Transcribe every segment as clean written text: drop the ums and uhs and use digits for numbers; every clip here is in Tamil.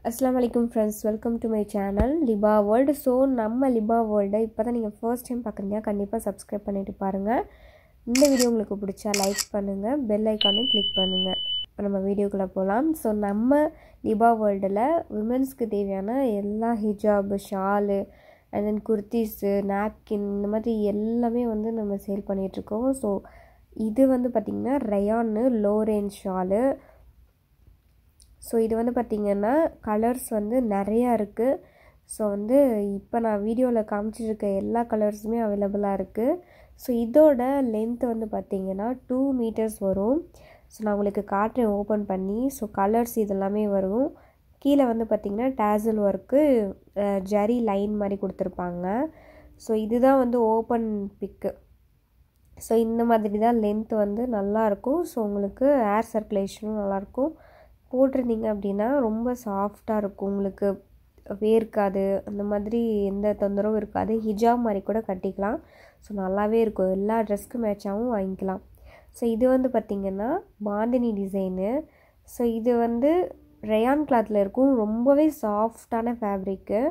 Assalamu alaikum friends, welcome to my channel Liba World. So நம்ம Liba World இப்போதான் நீங்கள் ஃபர்ஸ்ட் டைம் பார்க்குறீங்க, கண்டிப்பாக சப்ஸ்கிரைப் பண்ணிட்டு பாருங்கள். இந்த வீடியோ உங்களுக்கு பிடிச்சா லைக் பண்ணுங்கள், பெல் ஐக்கானையும் கிளிக் பண்ணுங்கள். இப்போ நம்ம வீடியோக்குள்ளே போகலாம். ஸோ நம்ம Liba Worldல விமென்ஸ்க்கு தேவையான எல்லா ஹிஜாப், shawl and then kurtis, napkin இந்த மாதிரி எல்லாமே வந்து நம்ம சேல் பண்ணிகிட்ருக்கோம். ஸோ இது வந்து பார்த்திங்கன்னா ரயான்னு லோ ரேஞ்ச் ஷாலு. ஸோ இது வந்து பார்த்திங்கன்னா கலர்ஸ் வந்து நிறையா இருக்குது. ஸோ வந்து இப்போ நான் வீடியோவில் காமிச்சிருக்க எல்லா கலர்ஸுமே அவைலபிளாக இருக்குது. ஸோ இதோட லென்த் வந்து பார்த்திங்கன்னா 2 meters வரும். ஸோ நான் உங்களுக்கு காட்டுறேன் ஓப்பன் பண்ணி. ஸோ கலர்ஸ் இதெல்லாமே வரும். கீழே வந்து பார்த்திங்கன்னா டேசல் ஒர்க்கு ஜரி லைன் மாதிரி கொடுத்துருப்பாங்க. ஸோ இதுதான் வந்து ஓப்பன் பிக்கு. ஸோ இந்த மாதிரி தான் லென்த் வந்து நல்லாயிருக்கும். ஸோ உங்களுக்கு ஏர் சர்க்குலேஷனும் நல்லாயிருக்கும். போட்டிருந்தீங்க அப்படின்னா ரொம்ப சாஃப்டாக இருக்கும், உங்களுக்கு வேர்க்காது, அந்த மாதிரி எந்த தொந்தரவும் இருக்காது. ஹிஜாப் மாதிரி கூட கட்டிக்கலாம். ஸோ நல்லாவே இருக்கும், எல்லா ட்ரெஸ்க்கு மேட்சாகவும் வாங்கிக்கலாம். ஸோ இது வந்து பார்த்திங்கன்னா பாந்தினி டிசைனு. ஸோ இது வந்து ரயான் கிளாத்தில் இருக்கும், ரொம்பவே சாஃப்டான ஃபேப்ரிக்கு.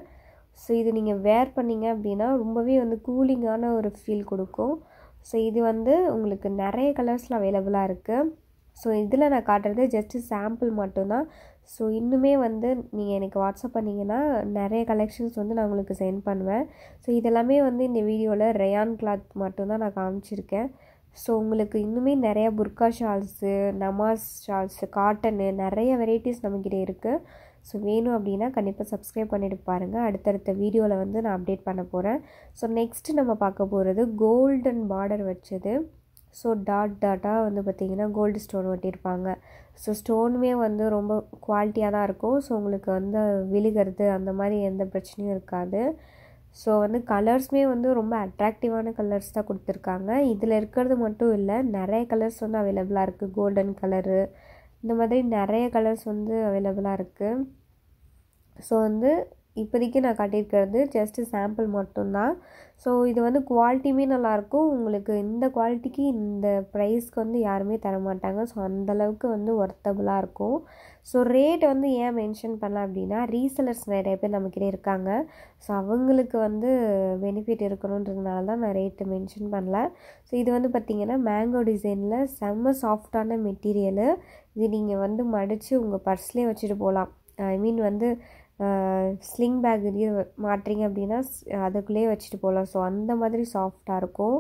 ஸோ இது நீங்கள் வேர் பண்ணிங்க அப்படின்னா ரொம்பவே வந்து கூலிங்கான ஒரு ஃபீல் கொடுக்கும். ஸோ இது வந்து உங்களுக்கு நிறைய கலர்ஸில் அவைலபிளாக இருக்குது. ஸோ இதில் நான் காட்டுறது ஜஸ்ட்டு சாம்பிள் மட்டும்தான். ஸோ இன்னுமே வந்து நீங்கள் எனக்கு வாட்ஸ்அப் பண்ணிங்கன்னா நிறைய கலெக்ஷன்ஸ் வந்து நான் உங்களுக்கு சென்ட் பண்ணுவேன். ஸோ இதெல்லாமே வந்து இந்த வீடியோவில் ரயான் கிளாத் மட்டும்தான் நான் காமிச்சிருக்கேன். ஸோ உங்களுக்கு இன்னுமே நிறைய புர்கா ஷால்ஸு, நமாஸ் ஷால்ஸு, காட்டனு நிறைய வெரைட்டிஸ் நம்மக்கிட்ட இருக்குது. ஸோ வேணும் அப்படின்னா கண்டிப்பாக சப்ஸ்கிரைப் பண்ணிட்டு பாருங்கள். அடுத்தடுத்த வீடியோவில் வந்து நான் அப்டேட் பண்ண போகிறேன். ஸோ நெக்ஸ்ட்டு நம்ம பார்க்க போகிறது கோல்டன் பார்டர் வச்சது. ஸோ டாட்டாக வந்து பார்த்திங்கன்னா கோல்டு ஸ்டோன் ஒட்டியிருப்பாங்க. ஸோ ஸ்டோனுமே வந்து ரொம்ப குவாலிட்டியாக தான் இருக்கும். ஸோ உங்களுக்கு வந்து விழுகிறது அந்த மாதிரி எந்த பிரச்சனையும் இருக்காது. ஸோ வந்து கலர்ஸுமே வந்து ரொம்ப அட்ராக்டிவான கலர்ஸ் தான் கொடுத்துருக்காங்க. இதில் இருக்கிறது மட்டும் இல்லை, நிறைய கலர்ஸ் வந்து அவைலபிளாக இருக்குது. கோல்டன் கலரு இந்த மாதிரி நிறைய கலர்ஸ் வந்து அவைலபிளாக இருக்குது. ஸோ வந்து இப்போதைக்கு நான் காட்டியிருக்கிறது ஜஸ்ட்டு சாம்பிள் மட்டும்தான். ஸோ இது வந்து குவாலிட்டியுமே நல்லாயிருக்கும். உங்களுக்கு இந்த குவாலிட்டிக்கு இந்த ப்ரைஸ்க்கு வந்து யாருமே தரமாட்டாங்க. ஸோ அந்தளவுக்கு வந்து ஒர்த்தபுளாக இருக்கும். ஸோ ரேட் வந்து ஏன் மென்ஷன் பண்ணல அப்படின்னா ரீசெலர்ஸ் நிறைய பேர் நம்மக்கிட்ட இருக்காங்க. ஸோ அவங்களுக்கு வந்து பெனிஃபிட் இருக்கணுன்றதுனால தான் நான் ரேட்டு மென்ஷன் பண்ணல. ஸோ இது வந்து பார்த்திங்கன்னா மேங்கோ டிசைனில் செம்ம சாஃப்டான மெட்டீரியலு. இது நீங்கள் வந்து மடித்து உங்கள் பர்ஸ்லேயே வச்சுட்டு போகலாம். ஐ மீன் வந்து ஸ்லிங் பேக் இதுலேயே மாட்டுறீங்க அப்படின்னா அதுக்குள்ளேயே வச்சுட்டு போகலாம். ஸோ அந்த மாதிரி சாஃப்டாக இருக்கும்.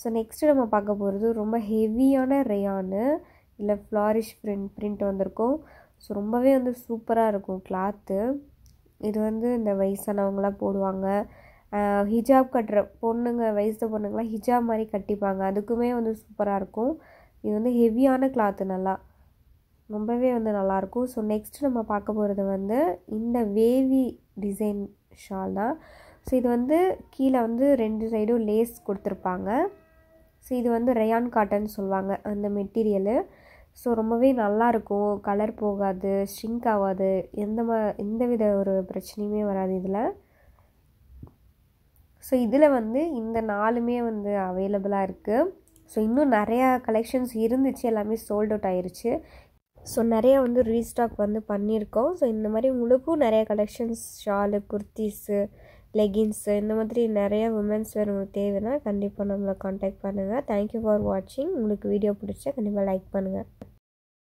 ஸோ நெக்ஸ்ட்டு நம்ம பார்க்க போகிறது ரொம்ப ஹெவியான ரயானு, இல்லை ஃப்ளாரிஷ் பிரிண்ட் வந்திருக்கும். ஸோ ரொம்பவே வந்து சூப்பராக இருக்கும் கிளாத்து. இது வந்து இந்த வயசானவங்களாம் போடுவாங்க. ஹிஜாப் கட்டுற பொண்ணுங்க, வயசு பொண்ணுங்களாம் ஹிஜாப் மாதிரி கட்டிப்பாங்க, அதுக்குமே வந்து சூப்பராக இருக்கும். இது வந்து ஹெவியான கிளாத்து, நல்லா ரொம்பவே வந்து நல்லாயிருக்கும். ஸோ நெக்ஸ்ட் நம்ம பார்க்க போகிறது வந்து இந்த வேவி டிசைன் ஷால் தான். ஸோ இது வந்து கீழே வந்து 2 சைடும் லேஸ் கொடுத்துருப்பாங்க. ஸோ இது வந்து ரயான் காட்டன் சொல்லுவாங்க அந்த மெட்டீரியலு. ஸோ ரொம்பவே நல்லாயிருக்கும், கலர் போகாது, ஷ்ரிங்க் ஆகாது, எந்தவித ஒரு பிரச்சனையுமே வராது இதில். ஸோ இதில் வந்து இந்த 4மே வந்து அவைலபிளாக இருக்குது. ஸோ இன்னும் நிறையா கலெக்ஷன்ஸ் இருந்துச்சு, எல்லாமே சோல்ட் அவுட் ஆயிடுச்சு. ஸோ நிறையா வந்து ரீஸ்டாக் வந்து பண்ணியிருக்கோம். ஸோ இந்த மாதிரி உங்களுக்கும் நிறையா கலெக்ஷன்ஸ், ஷாலு, குர்த்திஸு, லெகின்ஸு இந்த மாதிரி நிறையா உமன்ஸ் வேர் உங்களுக்கு தேவைன்னா கண்டிப்பாக நம்மளை காண்டாக்ட் பண்ணுங்கள். தேங்க்யூ ஃபார் வாட்சிங். உங்களுக்கு வீடியோ பிடிச்சா கண்டிப்பாக லைக் பண்ணுங்கள்.